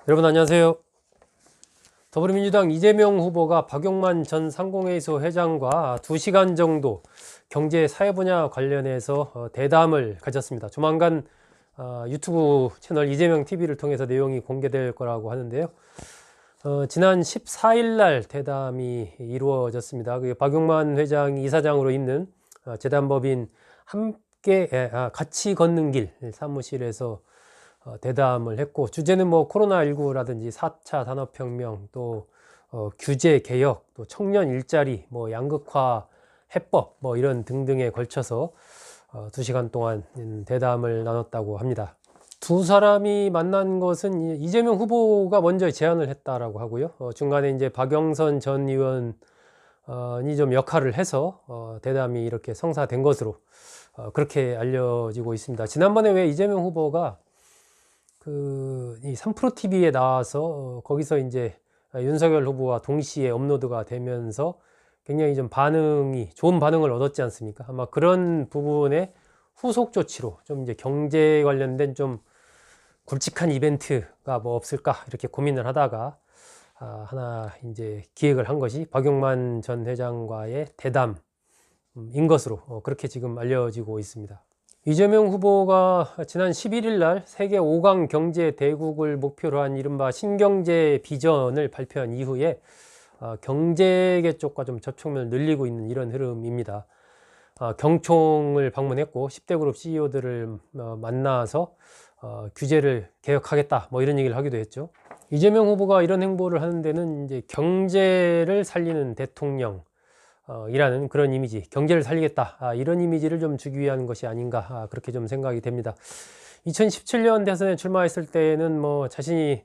여러분 안녕하세요. 더불어민주당 이재명 후보가 박용만 전 상공회의소 회장과 2시간 정도 경제 사회 분야 관련해서 대담을 가졌습니다. 조만간 유튜브 채널 이재명 TV를 통해서 내용이 공개될 거라고 하는데요. 지난 14일 날 대담이 이루어졌습니다. 박용만 회장이 이사장으로 있는 재단법인 함께 같이 걷는 길 사무실에서 대담을 했고, 주제는 뭐 코로나19라든지 4차 산업혁명, 또 규제 개혁, 또 청년 일자리, 뭐 양극화 해법, 뭐 이런 등등에 걸쳐서 2시간 동안 대담을 나눴다고 합니다. 두 사람이 만난 것은 이재명 후보가 먼저 제안을 했다라고 하고요. 중간에 이제 박영선 전 의원이 좀 역할을 해서 대담이 이렇게 성사된 것으로 그렇게 알려지고 있습니다. 지난번에 왜 이재명 후보가 이 3프로 TV에 나와서 거기서 이제 윤석열 후보와 동시에 업로드가 되면서 굉장히 좀 좋은 반응을 얻었지 않습니까? 아마 그런 부분의 후속 조치로 좀 이제 경제 관련된 좀 굵직한 이벤트가 뭐 없을까 이렇게 고민을 하다가 하나 이제 기획을 한 것이 박용만 전 회장과의 대담인 것으로 그렇게 지금 알려지고 있습니다. 이재명 후보가 지난 11일 날 세계 5강 경제 대국을 목표로 한 이른바 신경제 비전을 발표한 이후에 경제계 쪽과 좀 접촉면을 늘리고 있는 이런 흐름입니다. 경총을 방문했고 10대 그룹 CEO들을 만나서 규제를 개혁하겠다 뭐 이런 얘기를 하기도 했죠. 이재명 후보가 이런 행보를 하는 데는 이제 경제를 살리는 대통령 이라는 그런 이미지, 경제를 살리겠다 이런 이미지를 좀 주기 위한 것이 아닌가 그렇게 좀 생각이 됩니다. 2017년 대선에 출마했을 때는 뭐 자신이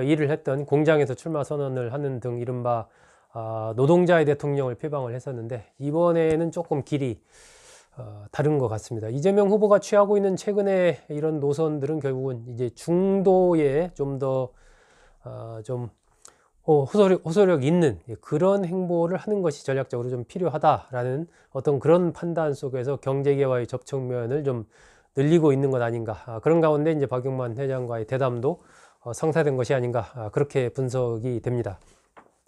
일을 했던 공장에서 출마 선언을 하는 등 이른바 노동자의 대통령을 표방을 했었는데, 이번에는 조금 길이 다른 것 같습니다. 이재명 후보가 취하고 있는 최근에 이런 노선들은 결국은 이제 중도에 좀 더 호소력 있는 그런 행보를 하는 것이 전략적으로 좀 필요하다라는 어떤 그런 판단 속에서 경제계와의 접촉면을 좀 늘리고 있는 것 아닌가, 그런 가운데 이제 박용만 회장과의 대담도 성사된 것이 아닌가, 그렇게 분석이 됩니다.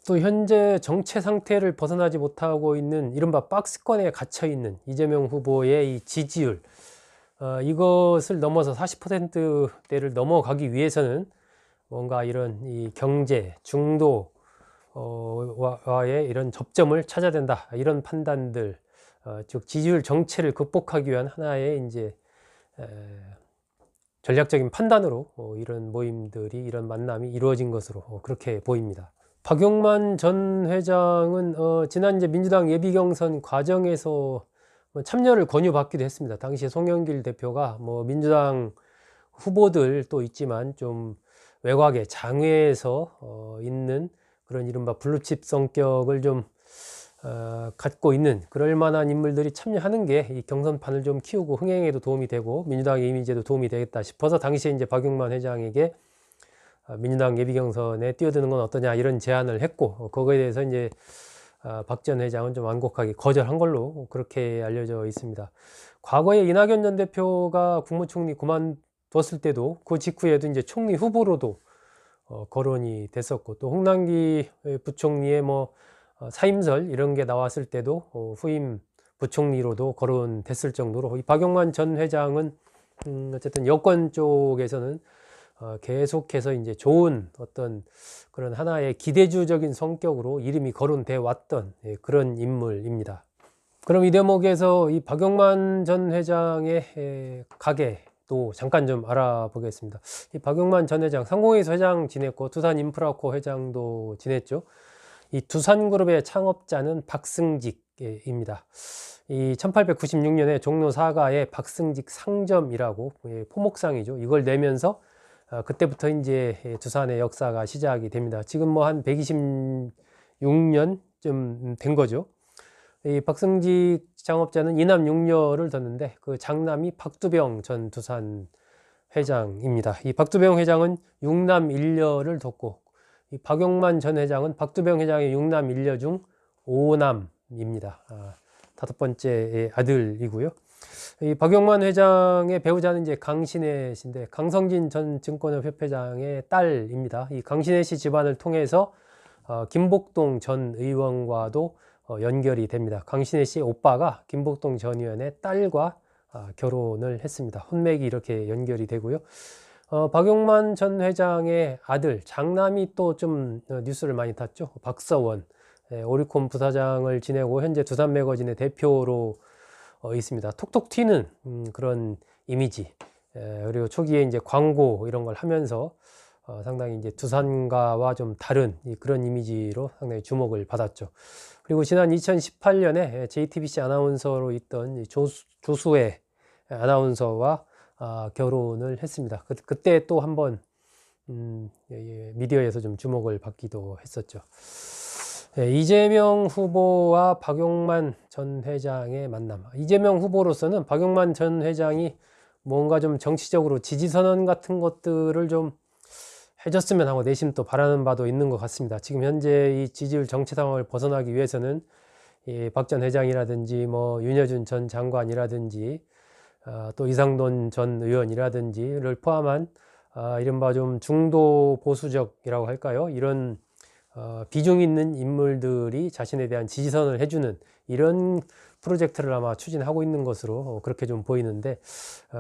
또 현재 정체 상태를 벗어나지 못하고 있는 이른바 박스권에 갇혀 있는 이재명 후보의 이 지지율, 이것을 넘어서 40%대를 넘어가기 위해서는 뭔가 이런 이 경제 중도와의 이런 접점을 찾아야 된다, 이런 판단들, 즉 지지율 정체를 극복하기 위한 하나의 이제 전략적인 판단으로 이런 모임들이, 이런 만남이 이루어진 것으로 그렇게 보입니다. 박용만 전 회장은 지난 이제 민주당 예비경선 과정에서 참여를 권유받기도 했습니다. 당시에 송영길 대표가 뭐 민주당 후보들 또 있지만 좀 외곽에 장외에서 있는 그런 이른바 블루칩 성격을 좀 갖고 있는 그럴 만한 인물들이 참여하는 게 이 경선판을 좀 키우고 흥행에도 도움이 되고 민주당의 이미지에도 도움이 되겠다 싶어서 당시에 이제 박용만 회장에게 민주당 예비경선에 뛰어드는 건 어떠냐 이런 제안을 했고, 거기에 대해서 이제 박 전 회장은 좀 완곡하게 거절한 걸로 그렇게 알려져 있습니다. 과거에 이낙연 전 대표가 국무총리 그만뒀을 때도 그 직후에도 이제 총리 후보로도 거론이 됐었고, 또 홍남기 부총리의 뭐 사임설 이런 게 나왔을 때도 후임 부총리로도 거론됐을 정도로 이 박용만 전 회장은 어쨌든 여권 쪽에서는 계속해서 이제 좋은 어떤 그런 하나의 기대주적인 성격으로 이름이 거론돼 왔던 그런 인물입니다. 그럼 이 대목에서 이 박용만 전 회장의 가계 또 잠깐 좀 알아보겠습니다. 이 박용만 전 회장 상공회의소 회장 지냈고 두산인프라코 회장도 지냈죠. 이 두산그룹의 창업자는 박승직입니다. 이 1896년에 종로 사가에 박승직 상점이라고 포목상이죠. 이걸 내면서 그때부터 이제 두산의 역사가 시작이 됩니다. 지금 뭐 한 126년쯤 된 거죠. 이 박승직 창업자는 이남 육녀를 뒀는데 그 장남이 박두병 전 두산 회장입니다. 이 박두병 회장은 육남 일녀를 뒀고, 이 박용만 전 회장은 박두병 회장의 육남 일녀 중 5남입니다. 5번째 아들이고요. 이 박용만 회장의 배우자는 이제 강신혜 씨인데 강성진 전 증권업 협회장의 딸입니다. 이 강신혜 씨 집안을 통해서 김복동 전 의원과도 연결이 됩니다. 강신혜 씨 오빠가 김복동 전 의원의 딸과 결혼을 했습니다. 혼맥이 이렇게 연결이 되고요. 박용만 전 회장의 아들 장남이 또 좀 뉴스를 많이 탔죠. 박서원, 오리콘 부사장을 지내고 현재 두산 매거진의 대표로 있습니다. 톡톡 튀는 그런 이미지, 그리고 초기에 이제 광고 이런 걸 하면서 상당히 이제 두산가와 좀 다른 그런 이미지로 상당히 주목을 받았죠. 그리고 지난 2018년에 JTBC 아나운서로 있던 조수혜 아나운서와 결혼을 했습니다. 그때 또 한번 미디어에서 좀 주목을 받기도 했었죠. 이재명 후보와 박용만 전 회장의 만남. 이재명 후보로서는 박용만 전 회장이 뭔가 좀 정치적으로 지지선언 같은 것들을 좀 해줬으면 하고 내심 또 바라는 바도 있는 것 같습니다. 지금 현재 이 지지율 정체 상황을 벗어나기 위해서는 박 전 회장이라든지 뭐 윤여준 전 장관이라든지 또 이상돈 전 의원이라든지를 포함한 이른바 좀 중도 보수적이라고 할까요? 이런 비중 있는 인물들이 자신에 대한 지지선을 해주는 이런 프로젝트를 아마 추진하고 있는 것으로 그렇게 좀 보이는데,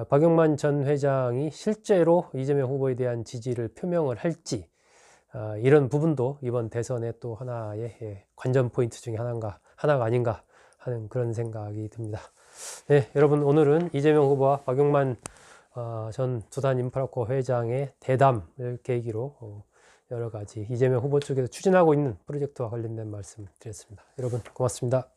박용만 전 회장이 실제로 이재명 후보에 대한 지지를 표명을 할지, 이런 부분도 이번 대선의 또 하나의 관전 포인트 중에 하나가 아닌가 하는 그런 생각이 듭니다. 네, 여러분, 오늘은 이재명 후보와 박용만 전 두산인프라코 회장의 대담을 계기로 여러 가지 이재명 후보 쪽에서 추진하고 있는 프로젝트와 관련된 말씀 드렸습니다. 여러분 고맙습니다.